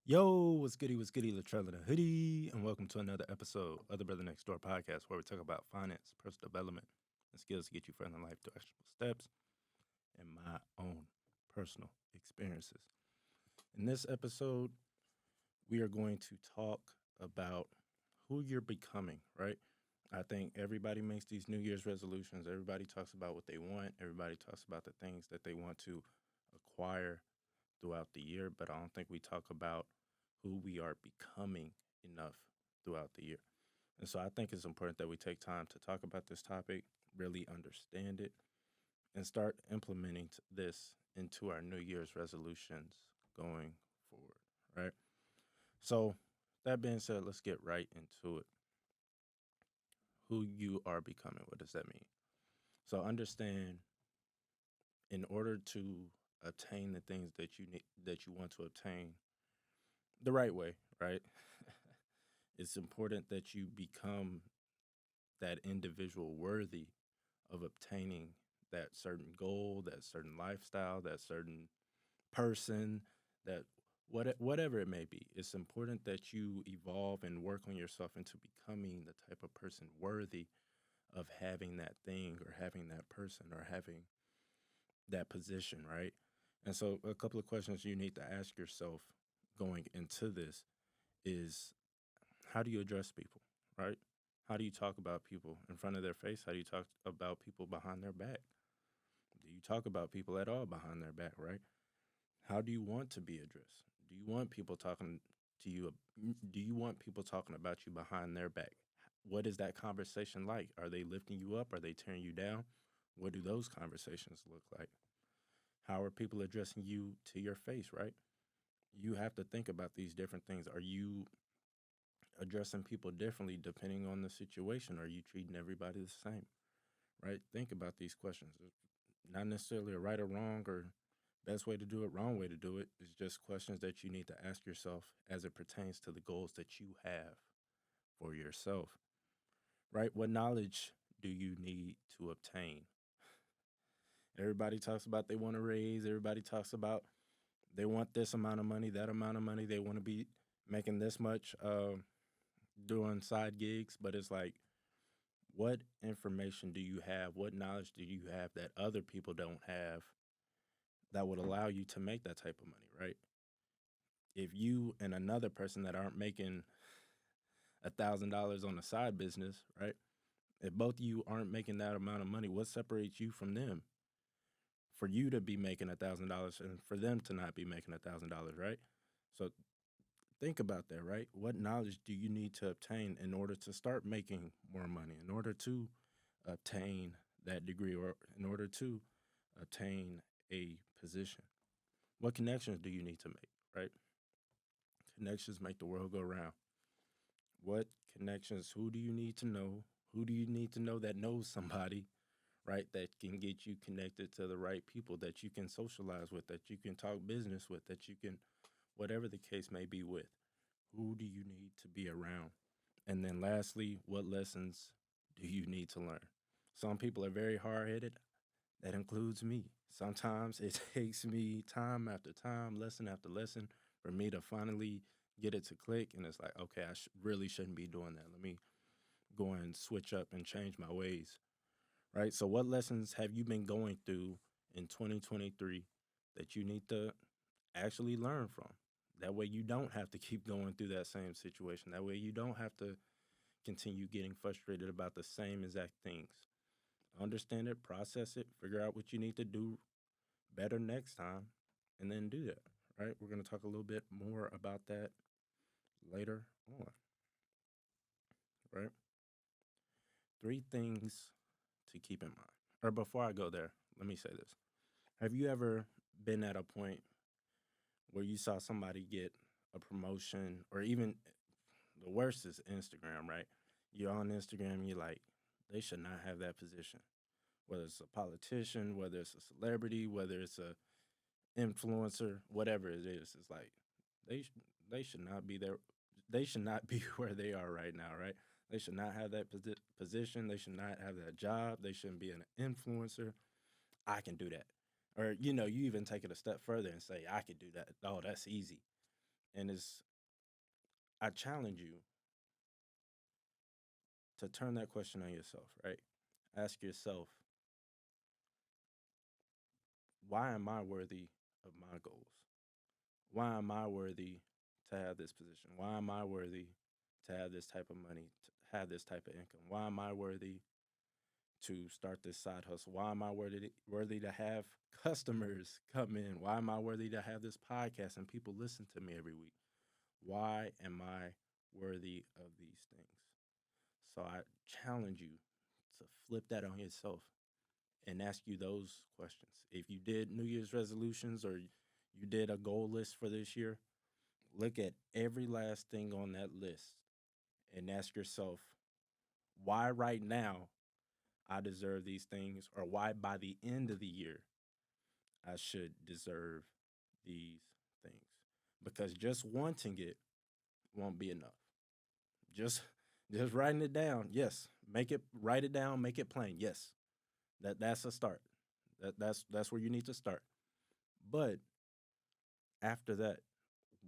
Yo, what's goody, Latrell in a hoodie, and welcome to another episode of the Brother Next Door podcast where we talk about finance, personal development, and skills to get you further in life through actionable steps and my own personal experiences. In this episode, we are going to talk about who you're becoming, right? I think everybody makes these New Year's resolutions. Everybody talks about what they want. Everybody talks about the things that they want to acquire throughout the year, but I don't think we talk about who we are becoming enough throughout the year. And so I think it's important that we take time to talk about this topic, really understand it, and start implementing this into our New Year's resolutions going forward, right? So, that being said, let's get right into it. Who you are becoming, what does that mean? So, understand in order to attain the things that you need, that you want to obtain the right way, right? It's important that you become that individual worthy of obtaining that certain goal, that certain lifestyle, that certain person, that whatever it may be. It's important that you evolve and work on yourself into becoming the type of person worthy of having that thing or having that person or having that position, right? And so a couple of questions you need to ask yourself going into this is, how do you address people, right? How do you talk about people in front of their face? How do you talk about people behind their back? Do you talk about people at all behind their back, right? How do you want to be addressed? Do you want people talking to you? Do you want people talking about you behind their back? What is that conversation like? Are they lifting you up? Are they tearing you down? What do those conversations look like? How are people addressing you to your face, right? You have to think about these different things. Are you addressing people differently depending on the situation? Are you treating everybody the same? Right? Think about these questions. It's not necessarily a right or wrong or best way to do it, wrong way to do it. It's just questions that you need to ask yourself as it pertains to the goals that you have for yourself. Right? What knowledge do you need to obtain? Everybody talks about they want to raise. Everybody talks about they want this amount of money, that amount of money. They want to be making this much doing side gigs. But it's like, what information do you have? What knowledge do you have that other people don't have that would allow you to make that type of money, right? If you and another person that aren't making $1,000 on a side business, right? If both of you aren't making that amount of money, what separates you from them? For you to be making $1,000 and for them to not be making $1,000, right? So think about that, right? What knowledge do you need to obtain in order to start making more money, in order to obtain that degree, or in order to obtain a position? What connections do you need to make, right? Connections make the world go round. What connections, who do you need to know? Who do you need to know that knows somebody, right? That can get you connected to the right people that you can socialize with, that you can talk business with, that you can, whatever the case may be with. Who do you need to be around? And then lastly, what lessons do you need to learn? Some people are very hard headed. That includes me. Sometimes it takes me time after time, lesson after lesson, for me to finally get it to click. And it's like, okay, I really shouldn't be doing that. Let me go and switch up and change my ways. Right. So, what lessons have you been going through in 2023 that you need to actually learn from? That way, you don't have to keep going through that same situation. That way, you don't have to continue getting frustrated about the same exact things. Understand it, process it, figure out what you need to do better next time, and then do that. Right? We're going to talk a little bit more about that later on. Right? Three things to keep in mind. Or before I go there, let me say this. Have you ever been at a point where you saw somebody get a promotion, or even the worst is Instagram, right? You're on Instagram, you're like, they should not have that position. Whether it's a politician, whether it's a celebrity, whether it's a influencer, whatever it is, it's like they they should not be there. They should not be where they are right now, right? They should not have that position. They should not have that job. They shouldn't be an influencer. I can do that. Or, you even take it a step further and say, I could do that. Oh, that's easy. And I challenge you to turn that question on yourself, right? Ask yourself, why am I worthy of my goals? Why am I worthy to have this position? Why am I worthy to have this type of money, to have this type of income? Why am I worthy to start this side hustle? Why am I worthy to have customers come in? Why am I worthy to have this podcast and people listen to me every week? Why am I worthy of these things? So I challenge you to flip that on yourself and ask you those questions. If you did New Year's resolutions or you did a goal list for this year, look at every last thing on that list and ask yourself, why right now I deserve these things, or why by the end of the year I should deserve these things. Because just wanting it won't be enough. Just just writing it down, yes. Make it write it down, make it plain. Yes. That's a start. That's where you need to start. But after that,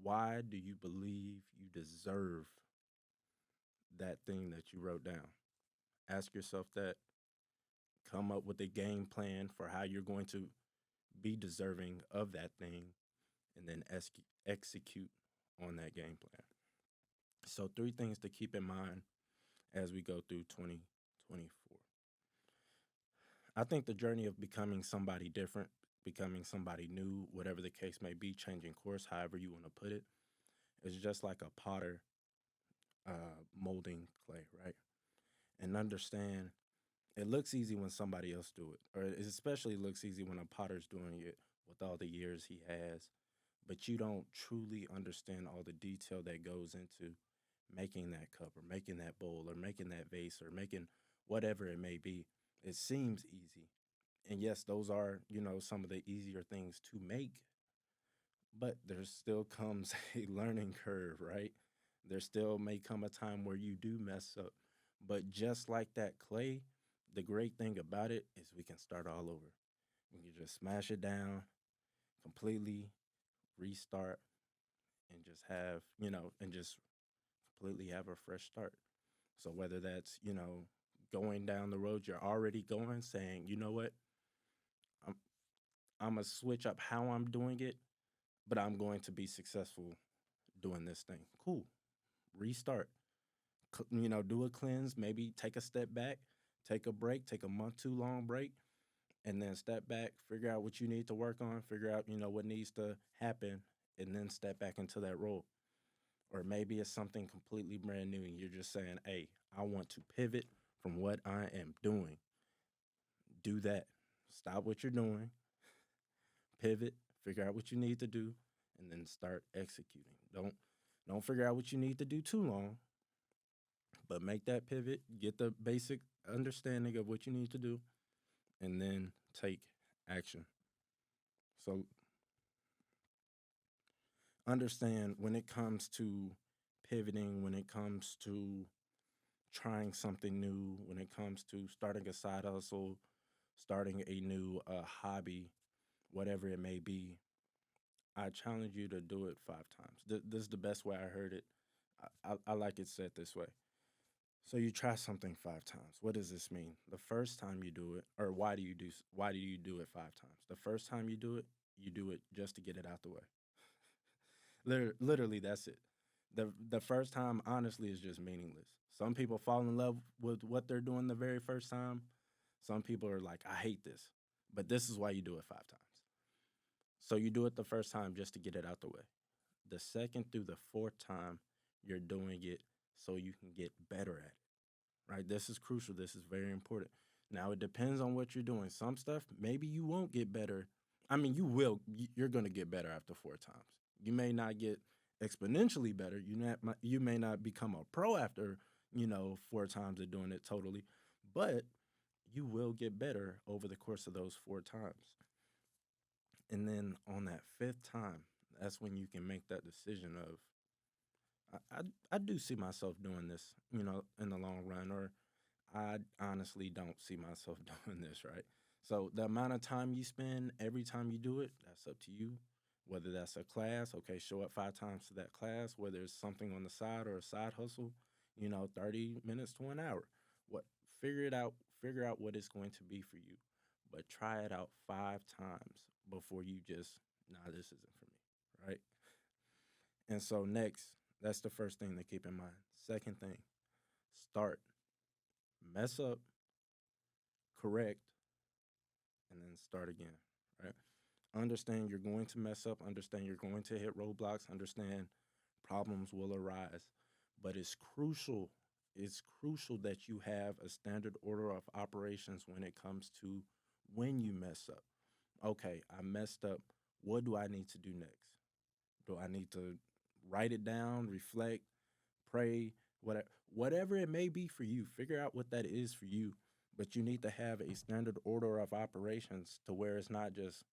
why do you believe you deserve that thing that you wrote down? Ask yourself that. Come up with a game plan for how you're going to be deserving of that thing, and then execute on that game plan. So, three things to keep in mind as we go through 2024. I think the journey of becoming somebody different, becoming somebody new, whatever the case may be, changing course, however you want to put it, is just like a potter molding clay, right? And understand it looks easy when somebody else do it, or it especially looks easy when a potter's doing it with all the years he has, but you don't truly understand all the detail that goes into making that cup or making that bowl or making that vase or making whatever it may be. It seems easy. And yes, those are, some of the easier things to make, but there still comes a learning curve, right? There still may come a time where you do mess up. But just like that clay, the great thing about it is we can start all over. We can just smash it down, completely restart, and just have, and just completely have a fresh start. So whether that's, going down the road you're already going, saying, you know what, I'm I'm gonna switch up how I'm doing it, but I'm going to be successful doing this thing. Cool. Restart. Do a cleanse, maybe take a step back, take a break, take a month too long break, and then step back, figure out what you need to work on, figure out, what needs to happen, and then step back into that role. Or maybe it's something completely brand new and you're just saying, hey, I want to pivot from what I am doing. Do that. Stop what you're doing, pivot, figure out what you need to do, and then start executing. Don't figure out what you need to do too long, but make that pivot, get the basic understanding of what you need to do, and then take action. So understand when it comes to pivoting, when it comes to trying something new, when it comes to starting a side hustle, starting a new hobby, whatever it may be, I challenge you to do it 5 times. This is the best way I heard it. I like it said this way. So you try something 5 times. What does this mean? The first time you do it, or why do you do it 5 times? The first time you do it just to get it out the way. Literally, that's it. The first time, honestly, is just meaningless. Some people fall in love with what they're doing the very first time. Some people are like, I hate this, but this is why you do it 5 times. So you do it the first time just to get it out the way. The second through the fourth time, you're doing it so you can get better at it. Right? This is crucial. This is very important. Now it depends on what you're doing. Some stuff maybe you won't get better. I mean, you will. You're going to get better after 4 times. You may not get exponentially better. You may not become a pro after 4 times of doing it totally, but you will get better over the course of those 4 times. And then on that fifth time, that's when you can make that decision of I do see myself doing this, in the long run, or I honestly don't see myself doing this, right? So the amount of time you spend every time you do it, that's up to you. Whether that's a class, okay, show up 5 times to that class. Whether it's something on the side or a side hustle, 30 minutes to an hour. What figure it out, figure out what it's going to be for you. But try it out 5 times before you just, nah, this isn't for me, right? And so next, that's the first thing to keep in mind. Second thing, start, mess up, correct, and then start again, right? Understand you're going to mess up, understand you're going to hit roadblocks, understand problems will arise. But it's crucial that you have a standard order of operations when it comes to when you mess up. Okay, I messed up. What do I need to do next? Do I need to write it down, reflect, pray, whatever it may be for you? Figure out what that is for you. But you need to have a standard order of operations to where it's not just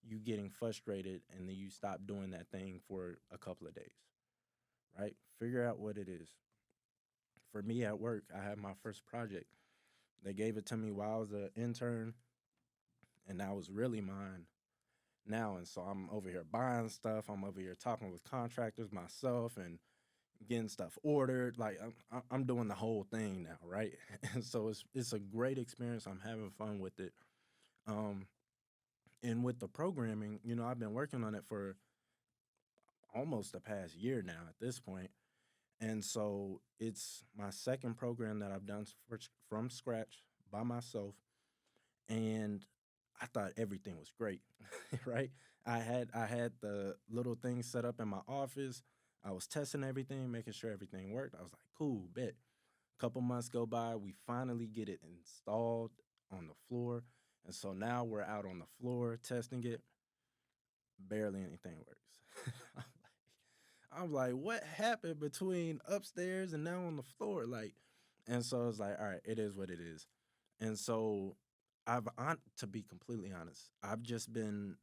you getting frustrated and then you stop doing that thing for a couple of days, right? Figure out what it is. For me at work, I had my first project. They gave it to me while I was an intern, and that was really mine now. And so I'm over here buying stuff. I'm over here talking with contractors myself and getting stuff ordered. Like I'm doing the whole thing now, right? And so it's a great experience. I'm having fun with it. Um, and with the programming, I've been working on it for almost the past year now at this point. And so it's my second program that I've done from scratch by myself. And I thought everything was great, right? I had the little thing set up in my office. I was testing everything, making sure everything worked. I was like, cool, bet. Couple months go by, we finally get it installed on the floor. And so now we're out on the floor testing it. Barely anything works. I'm like, what happened between upstairs and now on the floor? Like, and so it's like, all right, it is what it is. And so to be completely honest, I've just been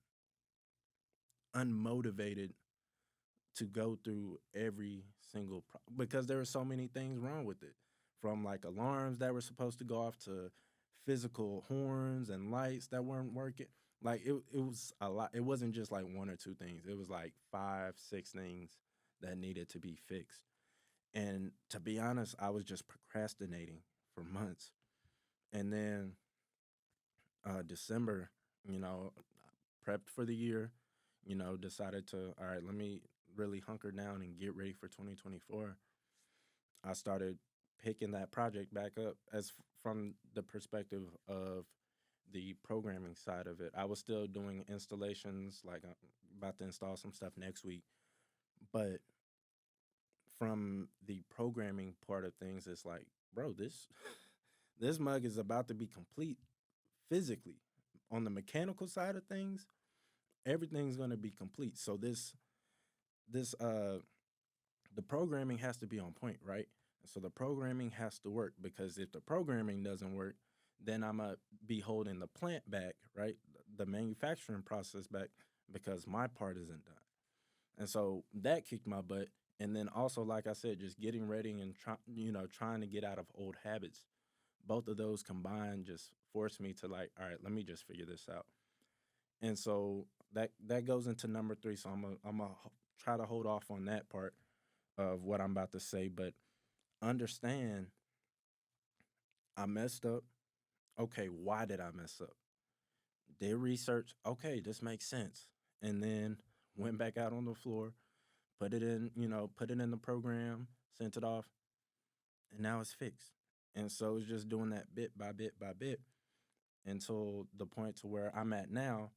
unmotivated to go through every single because there were so many things wrong with it, from like alarms that were supposed to go off to physical horns and lights that weren't working. Like it was a lot. It wasn't just like one or two things. It was like five, six things that needed to be fixed. And to be honest, I was just procrastinating for months. And then December, you know, prepped for the year, decided to, all right, let me really hunker down and get ready for 2024. I started picking that project back up from the perspective of the programming side of it. I was still doing installations, like I'm about to install some stuff next week, but from the programming part of things, it's like, bro, this this mug is about to be complete physically. On the mechanical side of things, everything's going to be complete. So this the programming has to be on point, right? So the programming has to work, because if the programming doesn't work, then I'm gonna be holding the plant back, right? The manufacturing process back, because my part isn't done. And so that kicked my butt. And then also, like I said, just getting ready and trying to get out of old habits. Both of those combined just forced me to, like, all right, let me just figure this out. And so that goes into number three. So I'm gonna try to hold off on that part of what I'm about to say, but understand I messed up. Okay, why did I mess up? Did research. Okay, this makes sense. And then went back out on the floor, put it in the program, sent it off, and now it's fixed. And so it's just doing that bit by bit by bit until the point to where I'm at now.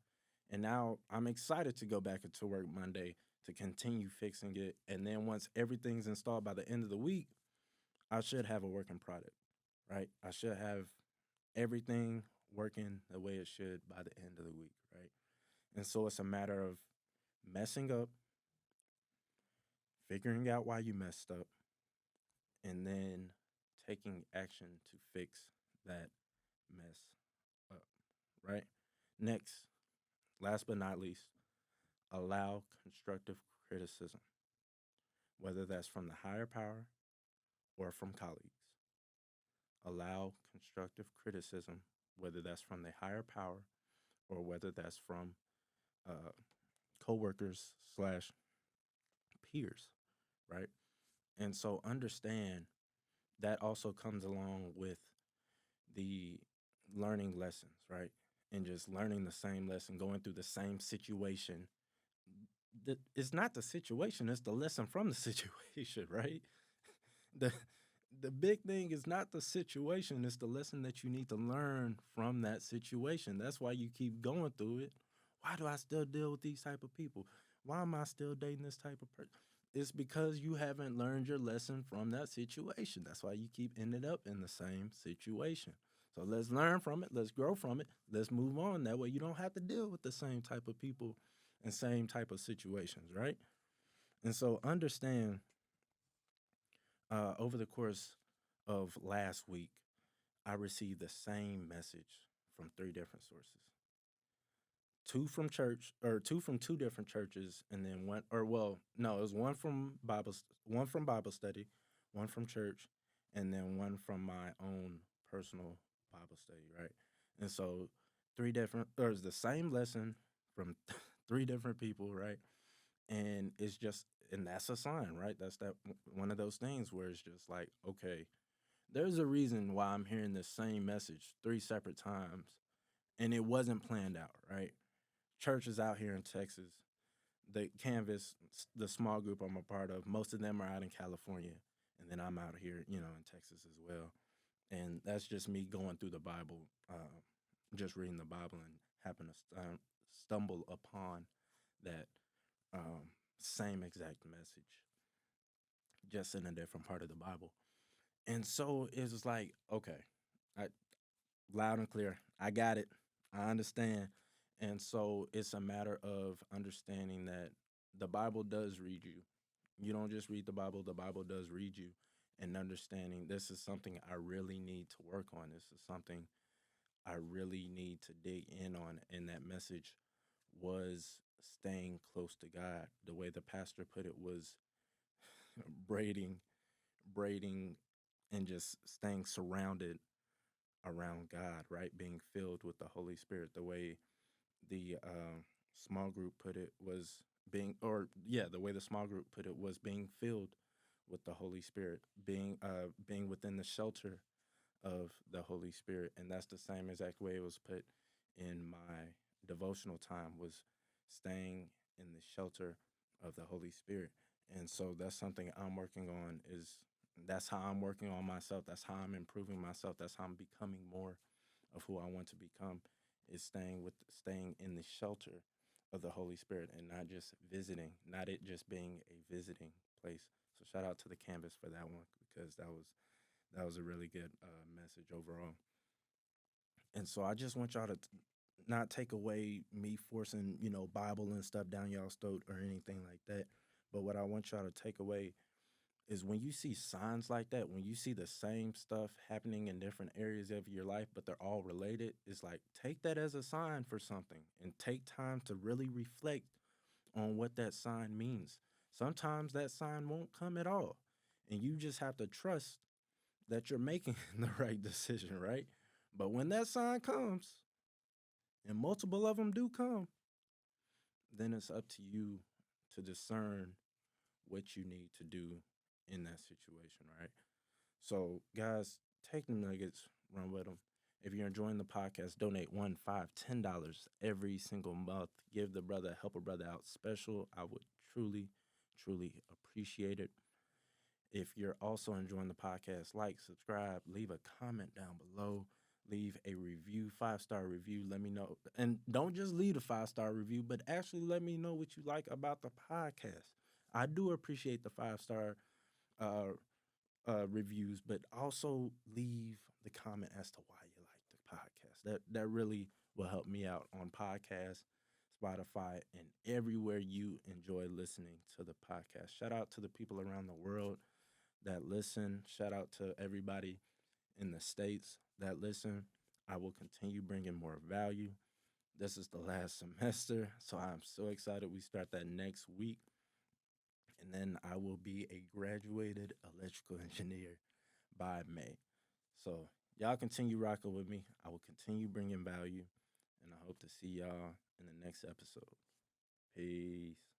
And now I'm excited to go back into work Monday to continue fixing it. And then once everything's installed by the end of the week, I should have a working product, right? I should have everything working the way it should by the end of the week, right? And so it's a matter of messing up, figuring out why you messed up, and then taking action to fix that mess up, right? Next, last but not least, allow constructive criticism, whether that's from the higher power or from colleagues. Allow constructive criticism, whether that's from the higher power or whether that's from uh, coworkers slash peers, right? And so understand that also comes along with the learning lessons, right? And just learning the same lesson, going through the same situation. It's not the situation, it's the lesson from the situation, right? The the big thing is not the situation, it's the lesson that you need to learn from that situation. That's why you keep going through it. Why do I still deal with these type of people? Why am I still dating this type of person? It's because you haven't learned your lesson from that situation. That's why you keep ending up in the same situation. So let's learn from it, let's grow from it, let's move on. That way you don't have to deal with the same type of people and same type of situations, right? And so understand over the course of last week, I received the same message from three different sources. Two from church, or two from two different churches, and then one, or well, no, it was one from Bible study, one from church, and then one from my own personal Bible study, right? And so three different, or it's the same lesson from three different people, right? And it's just, and that's a sign, right? That's that one of those things where it's just like, okay, there's a reason why I'm hearing the same message three separate times, and it wasn't planned out, right? Churches out here in Texas, the Canvas, the small group I'm a part of, most of them are out in California, and then I'm out here, in Texas as well. And that's just me going through the Bible, just reading the Bible and happen to stumble upon that um, same exact message, just in a different part of the Bible. And so it was like, okay, I, loud and clear, I got it, I understand. And so it's a matter of understanding that the Bible does read you. You don't just read the Bible does read you. And understanding this is something I really need to work on. This is something I really need to dig in on. And that message was staying close to God. The way the pastor put it was braiding, braiding, and just staying surrounded around God, right? Being filled with the Holy Spirit. The way the small group put it was the way the small group put it was being filled with the Holy Spirit, being within the shelter of the Holy Spirit, and that's the same exact way it was put in my devotional time, was staying in the shelter of the Holy Spirit. And so that's something I'm working on. Is That's how I'm working on myself. That's how I'm improving myself. That's how I'm becoming more of who I want to become. Is staying in the shelter of the Holy Spirit and not just visiting, not it just being a visiting place. So shout out to the Canvas for that one, because that was a really good message overall. And so I just want y'all to not take away me forcing, Bible and stuff down y'all's throat or anything like that. But what I want y'all to take away is when you see signs like that, when you see the same stuff happening in different areas of your life, but they're all related, it's like take that as a sign for something and take time to really reflect on what that sign means. Sometimes that sign won't come at all. And you just have to trust that you're making the right decision, right? But when that sign comes, and multiple of them do come, then it's up to you to discern what you need to do in that situation, right? So, guys, take the nuggets, run with them. If you're enjoying the podcast, donate $1, $5, $10 every single month. Give the brother, help a brother out special. I would truly, truly appreciate it. If you're also enjoying the podcast, like, subscribe, leave a comment down below, leave a review, 5-star review. Let me know. And don't just leave a 5-star review, but actually let me know what you like about the podcast. I do appreciate the 5-star uh, reviews, but also leave the comment as to why you like the podcast. That really will help me out on podcasts, Spotify, and everywhere you enjoy listening to the podcast. Shout out to the people around the world that listen. Shout out to everybody in the States that listen. I will continue bringing more value. This is the last semester, so I'm so excited. We start that next week, and then I will be a graduated electrical engineer by May. So y'all continue rocking with me. I will continue bringing value, and I hope to see y'all in the next episode. Peace.